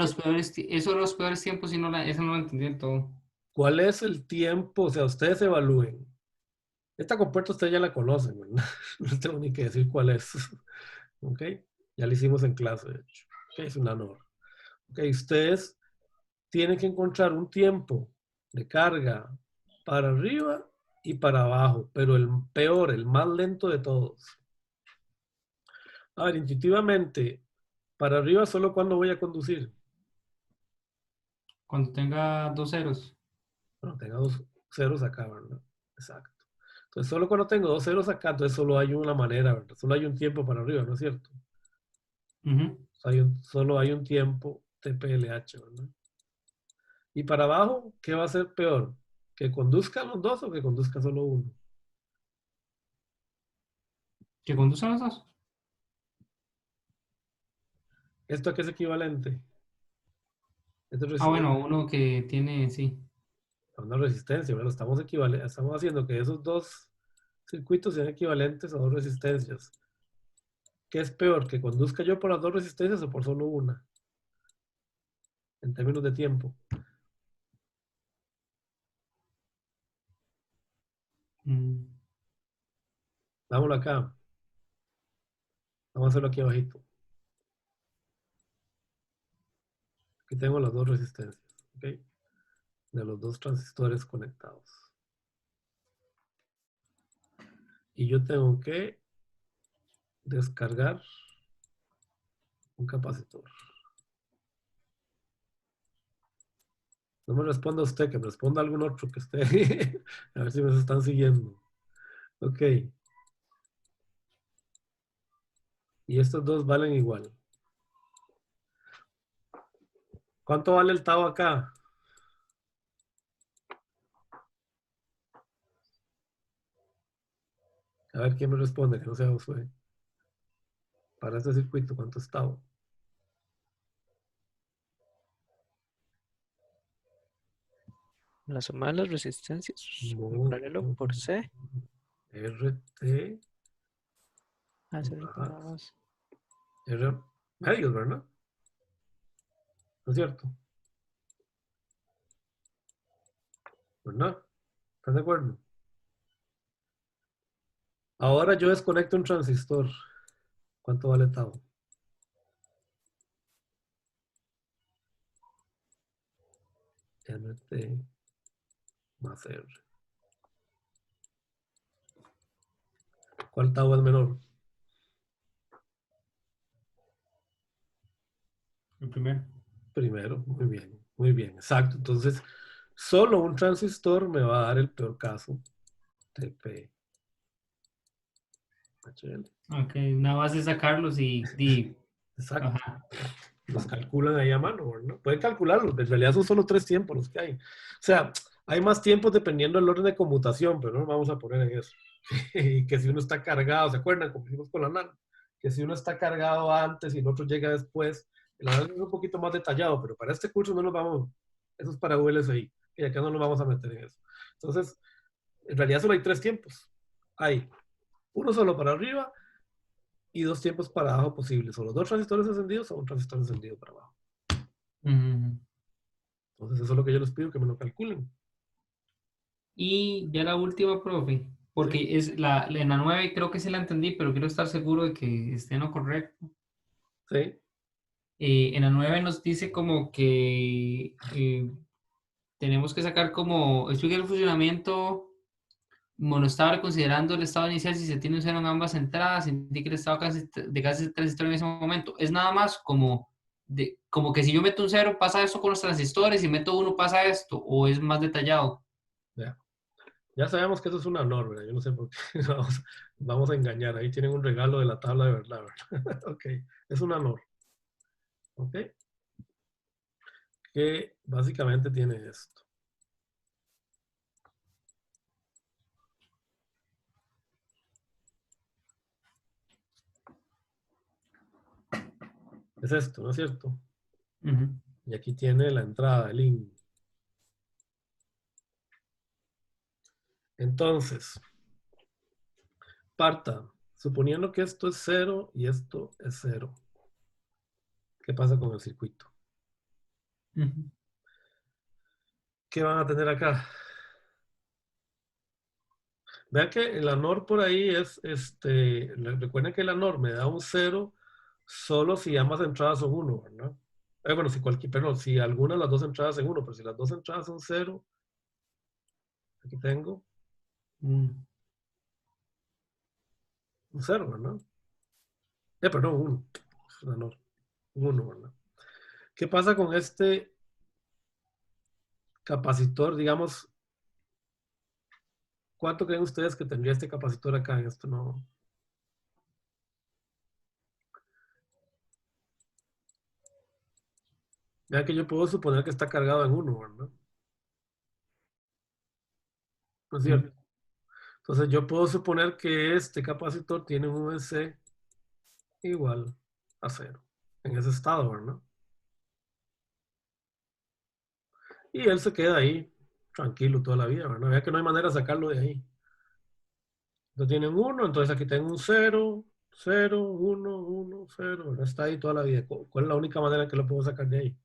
Eso de los peores tiempos, sí eso no lo entendí del todo. cuál es el tiempo, o sea, ustedes evalúen. Esta compuerta ustedes ya la conocen, ¿verdad? No tengo ni que decir cuál es. ¿Ok? Ya la hicimos en clase, de hecho. ¿Ok? Es una norma. ¿Ok? Ustedes tienen que encontrar un tiempo de carga para arriba y para abajo, pero el peor, el más lento de todos. A ver, intuitivamente, para arriba solo cuando voy a conducir. Cuando tenga dos ceros. Bueno, tenga dos ceros acá, ¿verdad? Exacto. Entonces, solo cuando tengo dos ceros acá, entonces solo hay una manera, ¿verdad? Solo hay un tiempo para arriba, ¿no es cierto? Ujú. Solo hay un tiempo TPLH, ¿verdad? Y para abajo, ¿qué va a ser peor? ¿Que conduzcan los dos o que conduzca solo uno? ¿Que conduzcan los dos? ¿Esto a qué es equivalente? Esto es Ah, bueno, uno que tiene, sí. a una resistencia, ¿verdad? Estamos haciendo que esos dos circuitos sean equivalentes a dos resistencias. ¿Qué es peor? ¿Que conduzca yo por las dos resistencias o por solo una? En términos de tiempo. Mm, Vámonos acá. Vamos a hacerlo aquí abajito. Aquí tengo las dos resistencias, ¿ok? De los dos transistores conectados. Y yo tengo que descargar un capacitor. No me responda usted, que me responda algún otro que esté. A ver si me están siguiendo. Ok. Y estos dos valen igual. ¿Cuánto vale el tau acá? A ver quién me responde, que no sea usted. Para este circuito, ¿cuánto es tau? La suma de las resistencias en Mod paralelo por C RT hace el más más. R medios, ¿verdad? ¿No es cierto? ¿Verdad? ¿Están de acuerdo? Ahora yo desconecto un transistor. ¿Cuánto vale tau? RT más R. ¿Cuál tau es menor? el primero. Primero, muy bien, exacto. Entonces, solo un transistor me va a dar el peor caso, TP, HL. Ok, nada más es sacarlos y Exacto. ajá. Los calculan ahí a mano, ¿no? Pueden calcularlos, en realidad son solo tres tiempos los que hay. O sea, hay más tiempos dependiendo del orden de conmutación, pero no nos vamos a poner en eso. Y que si uno está cargado, ¿se acuerdan? Como hicimos con la NAND, que si uno está cargado antes y el otro llega después, El análisis es un poquito más detallado, pero para este curso no nos vamos, eso es para VLSI, y acá no nos vamos a meter en eso. Entonces, en realidad solo hay 3 tiempos. Hay uno solo para arriba y 2 tiempos para abajo posibles. O los 2 transistores encendidos o un transistor encendido para abajo. Entonces, eso es lo que yo les pido que me lo calculen. Y ya la última, profe, porque Sí. es en la 9 creo que sí la entendí, pero quiero estar seguro de que esté en lo correcto. Sí. En la 9 nos dice como que tenemos que sacar como, explica el funcionamiento monostable considerando el estado inicial si se tiene un cero en ambas entradas, indica el estado de casi transistor en ese momento. Es nada más como que si yo meto un cero pasa esto con los transistores, si meto uno pasa esto, o es más detallado. Ya sabemos que eso es una NOR, ¿verdad? Yo no sé por qué vamos a engañar. Ahí tienen un regalo de la tabla de verdad, ¿verdad? Ok, es una NOR. Ok. Que básicamente tiene esto. Es esto, ¿no es cierto? Y aquí tiene la entrada, el IN. Entonces, parta, suponiendo que esto es 0 y esto es 0. ¿Qué pasa con el circuito? ¿Qué van a tener acá? Vean que la NOR por ahí es, recuerden que la NOR me da un 0 solo si ambas entradas son 1, ¿verdad? Bueno, si alguna de las dos entradas son 1, pero si las dos entradas son 0, aquí tengo un 0, ¿verdad? Perdón, 1. La NOR, 1, ¿verdad? ¿Qué pasa con este capacitor? Digamos, ¿cuánto creen ustedes que tendría este capacitor acá en esto? No. Vean que yo puedo suponer que está cargado en 1, ¿verdad? ¿No es cierto? Entonces yo puedo suponer que este capacitor tiene un VC igual a 0 en ese estado, ¿verdad? Y él se queda ahí tranquilo toda la vida, ¿verdad? Vea que no hay manera de sacarlo de ahí. Entonces tienen 1, entonces aquí tengo un 0, 0, 1, 1, 0, ¿verdad? Está ahí toda la vida. ¿Cuál es la única manera que lo puedo sacar de ahí?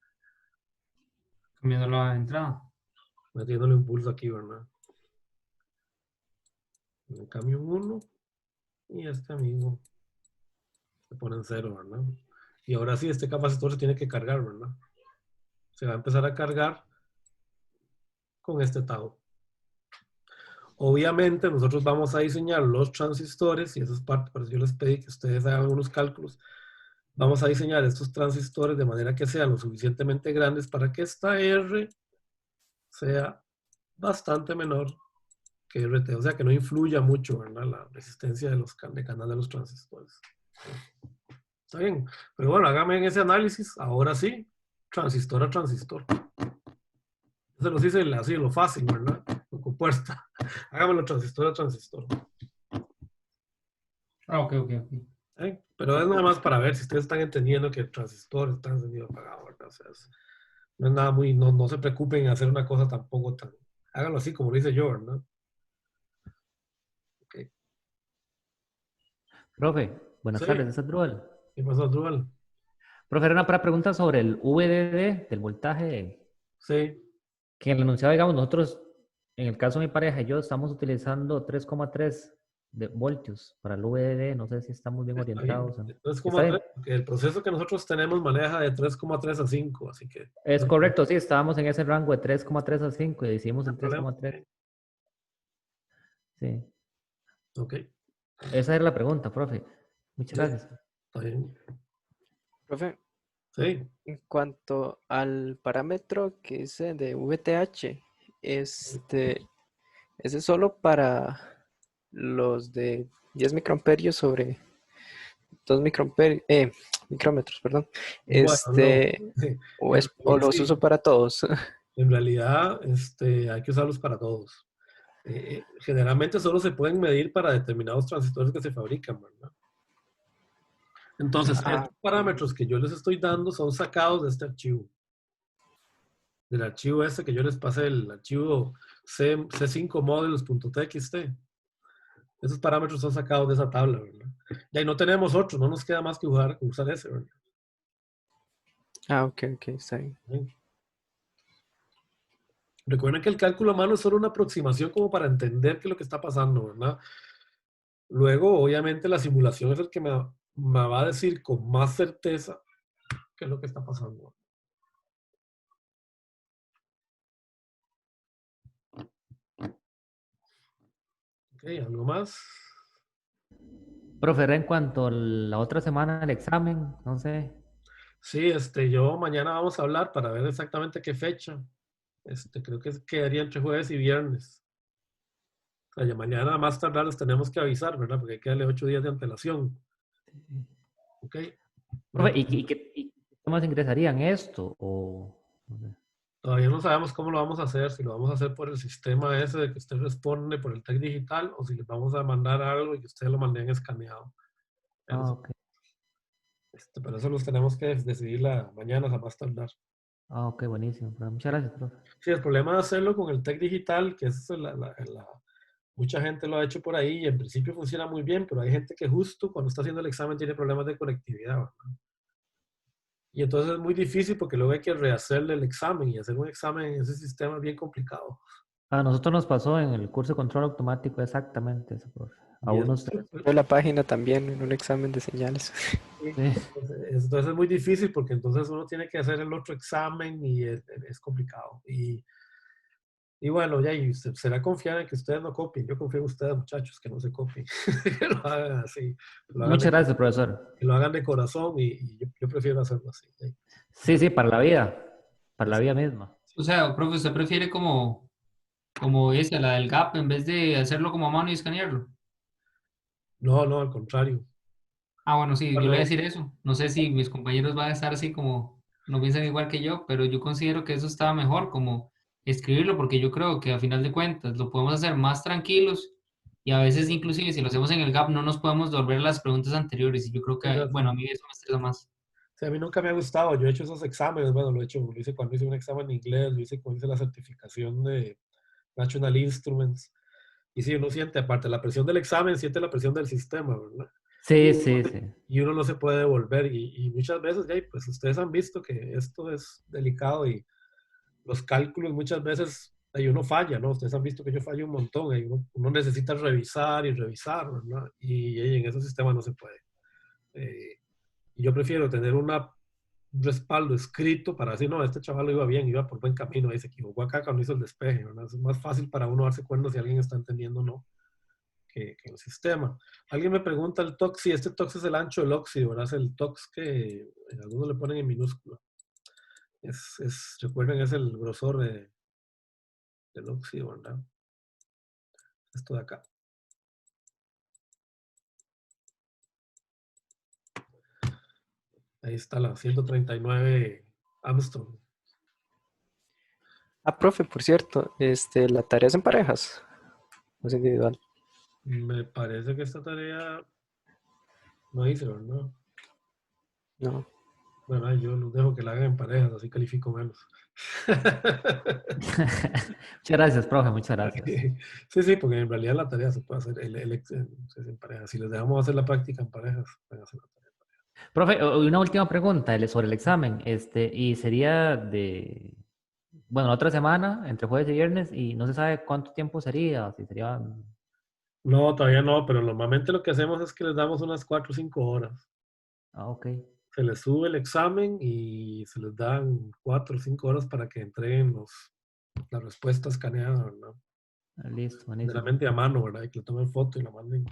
Cambiando la entrada. Metiéndole un pulso aquí, ¿verdad? Le cambio un 1 y este amigo se pone en 0, ¿verdad? Y ahora sí, este capacitor se tiene que cargar, ¿verdad? Se va a empezar a cargar con este tau. Obviamente nosotros vamos a diseñar los transistores, y eso es parte, por eso yo les pedí que ustedes hagan unos cálculos. Vamos a diseñar estos transistores de manera que sean lo suficientemente grandes para que esta R sea bastante menor que RT, o sea que no influya mucho, ¿verdad? La resistencia de canal de los transistores. Está bien, pero bueno, háganme ese análisis, ahora sí, transistor a transistor. Se los hice así, lo fácil, ¿verdad? Lo compuesta. Hágamelo transistor a transistor. Ok. Pero es nada más para ver si ustedes están entendiendo que el transistor está encendido apagado, ¿verdad? O sea, no es nada muy, no se preocupen en hacer una cosa tampoco tan, háganlo así como lo hice yo, ¿verdad? Okay. Profe, buenas Sí, tardes, es Adrual. ¿qué pasó, Dual? Profe, era una para pregunta sobre el VDD del voltaje Sí, que en el enunciado, digamos, nosotros, en el caso de mi pareja y yo, estamos utilizando 3,3 de voltios para el VDD. No sé si estamos bien está bien. orientados. ¿Está 3,3, bien? porque el proceso que nosotros tenemos maneja de 3,3 a 5, así que Es no correcto, sí, estábamos en ese rango de 3,3 a 5 y hicimos hay el problema. 3,3. Sí, Ok, esa era la pregunta, profe. Muchas sí, gracias. está bien. Profe, Sí, en cuanto al parámetro que dice de VTH, ese es solo para los de 10 microamperios sobre 2 micrómetros, perdón. bueno, no. O los Sí, uso para todos. en realidad hay que usarlos para todos. Generalmente solo se pueden medir para determinados transistores que se fabrican, ¿verdad? Entonces, Ah, estos parámetros que yo les estoy dando son sacados de este archivo. Del archivo ese que yo les pasé, el archivo c5models.txt. Esos parámetros son sacados de esa tabla, ¿verdad? Y ahí no tenemos otro, no nos queda más que usar ese, ¿verdad? ok, está bien. ¿Sí? Recuerden que el cálculo a mano es solo una aproximación como para entender qué es lo que está pasando, ¿verdad? Luego, obviamente, la simulación es el que me va a decir con más certeza qué es lo que está pasando. Ok, ¿algo más? Profe, era en cuanto a la otra semana del examen, no sé. Sí, yo mañana vamos a hablar para ver exactamente qué fecha. Creo que quedaría entre jueves y viernes. O sea, ya mañana a más tardar les tenemos que avisar, ¿verdad? Porque hay que darle 8 días de antelación. ¿Ok? Profe, Bueno, ¿y qué temas ingresarían esto? O, no sé. todavía no sabemos cómo lo vamos a hacer, si lo vamos a hacer por el sistema ese de que usted responde por el TEC digital o si les vamos a mandar algo y que ustedes lo manden escaneado. Ah, ok. Pero eso los tenemos que decidir mañana a más tardar. Ah, ok, buenísimo. Profe. Muchas gracias, profe. Sí, el problema de hacerlo con el TEC digital, que es mucha gente lo ha hecho por ahí y en principio funciona muy bien, pero hay gente que justo cuando está haciendo el examen tiene problemas de conectividad, ¿verdad? Y entonces es muy difícil porque luego hay que rehacerle el examen y hacer un examen en ese sistema es bien complicado. A nosotros nos pasó en el curso de control automático exactamente eso, profe. A Y es unos tres. súper- Yo la página también en un examen de señales. sí. Sí. Entonces es muy difícil porque entonces uno tiene que hacer el otro examen y es complicado. Y bueno, ya, y será confiar en que ustedes no copien. Yo confío en ustedes, muchachos, que no se copien. Que lo hagan así. Muchas gracias, profesor. Que lo hagan de corazón y yo prefiero hacerlo así. ¿Sí? Sí, sí, para la vida. Para la Sí. vida misma. O sea, profe, ¿usted prefiere como esa, la del GAP, en vez de hacerlo como a mano y escanearlo? No, no, al contrario. Ah, bueno, sí, yo le voy a Cuando, decir eso. No sé si mis compañeros van a estar así como, no piensan igual que yo, pero yo considero que eso está mejor, como escribirlo, porque yo creo que a final de cuentas lo podemos hacer más tranquilos y a veces inclusive si lo hacemos en el GAP no nos podemos devolver las preguntas anteriores y yo creo que, bueno, a mí eso me estresa más. sí, a mí nunca me ha gustado. Yo he hecho esos exámenes. Bueno, lo hice cuando hice un examen de inglés, lo hice cuando hice la certificación de National Instruments. Y sí, uno siente, aparte de la presión del examen, siente la presión del sistema, ¿verdad? Sí, sí, sí. Y uno no se puede devolver. Y muchas veces, ya, pues ustedes han visto que esto es delicado y los cálculos muchas veces ahí uno falla, ¿no? Ustedes han visto que yo fallo un montón, ahí uno necesita revisar y revisar, ¿verdad? Y en esos sistemas no se puede. Y yo prefiero tener un respaldo escrito para decir, no, este chaval lo iba bien, iba por buen camino, ahí se equivocó acá cuando hizo el despeje, ¿verdad? Es más fácil para uno darse cuenta si alguien está entendiendo o no que el sistema. Alguien me pregunta el TOX, si este TOX es el ancho del óxido, ¿verdad? Es el TOX que algunos le ponen en minúscula. Recuerden, es el grosor del óxido, ¿verdad? Esto de acá. Ahí está la 139 Armstrong. Ah, profe, por cierto, la tarea es en parejas, no es individual. Me parece que esta tarea no hice, ¿verdad? No. Bueno, ahí yo los dejo que la hagan en parejas, así califico menos. Muchas gracias, profe, muchas gracias. Sí, sí, porque en realidad la tarea se puede hacer en parejas. Si les dejamos hacer la práctica en parejas, pueden hacer la tarea. Profe, una última pregunta sobre el examen. Y sería bueno, la otra semana, entre jueves y viernes, y no se sabe cuánto tiempo sería, si sería... No, todavía no, pero normalmente lo que hacemos es que les damos unas 4 o 5 horas. Ah, ok. Se les sube el examen y se les dan 4 o 5 horas para que entreguen las respuestas escaneadas, ¿verdad? Listo, buenísimo. Generalmente a mano, ¿verdad? Y que le tomen foto y la manden,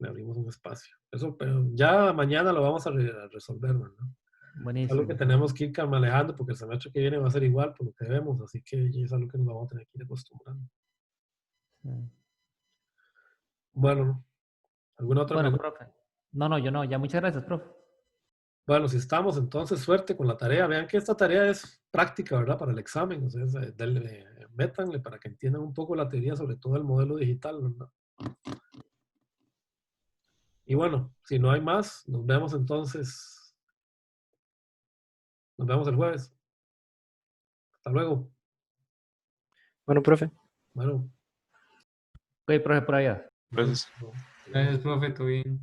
le abrimos un espacio. Eso, pero ya mañana lo vamos a resolver, ¿verdad? Es algo que Buenísimo. tenemos que ir manejando porque el semestre que viene va a ser igual por lo que vemos, así que es algo que nos vamos a tener que ir acostumbrando. Sí. Bueno, ¿alguna otra Bueno, pregunta? profe. No, no, yo no. Ya, muchas gracias, profe. Bueno, si estamos, entonces suerte con la tarea. Vean que esta tarea es práctica, ¿verdad? Para el examen. O sea, métanle para que entiendan un poco la teoría, sobre todo el modelo digital, ¿verdad? Y bueno, si no hay más, nos vemos entonces. Nos vemos el jueves. Hasta luego. Bueno, profe. Bueno. Ok, profe, por allá. Gracias. Gracias, profe, todo bien.